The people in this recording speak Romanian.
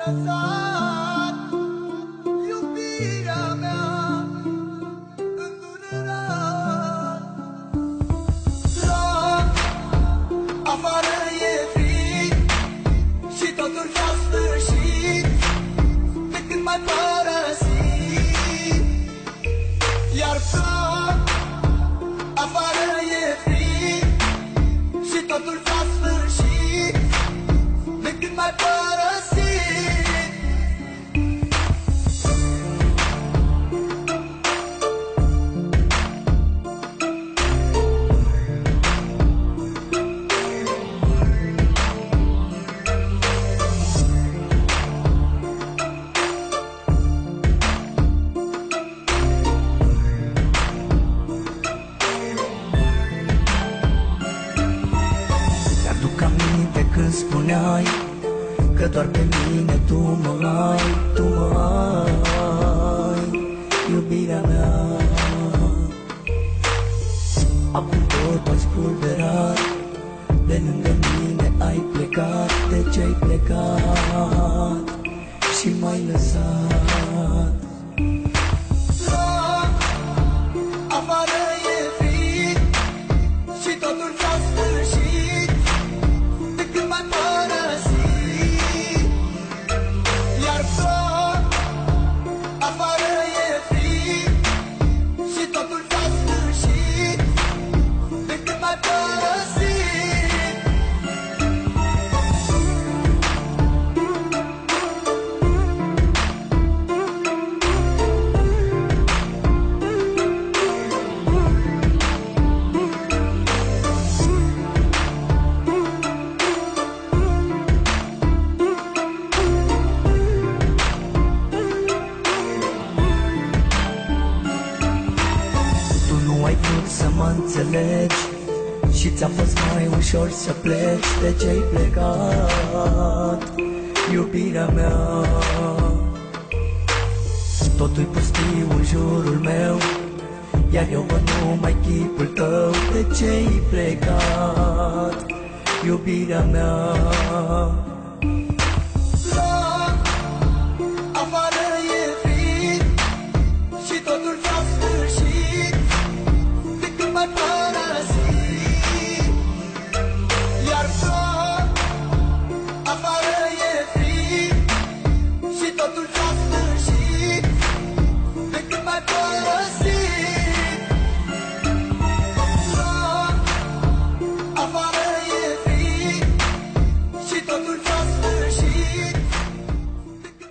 lăsat iubirea mea îndurerat. Drag, afară e frig și totul s-a sfârșit de când m-ai părăsit. Iar drag, afară e frig și totul s-a sfârșit de când m-ai părăsit. Când spuneai că doar pe mine tu mă ai, iubirea mea. Acum tot ai spulberat, de lângă mine ai plecat. De ce ai plecat și m-ai lăsat? Drag, afară e frig și totul s-a sfârșit de când m-ai părăsit. Iar drag, afară e frig și totul s-a sfârșit de când m-ai părăsit. Ai vrut să mă înțelegi și ți-a fost mai ușor să pleci. De ce-ai plecat, iubirea mea? Totul-i pustiu în jurul meu, iar eu văd numai chipul tău. De ce-ai plecat, iubirea mea?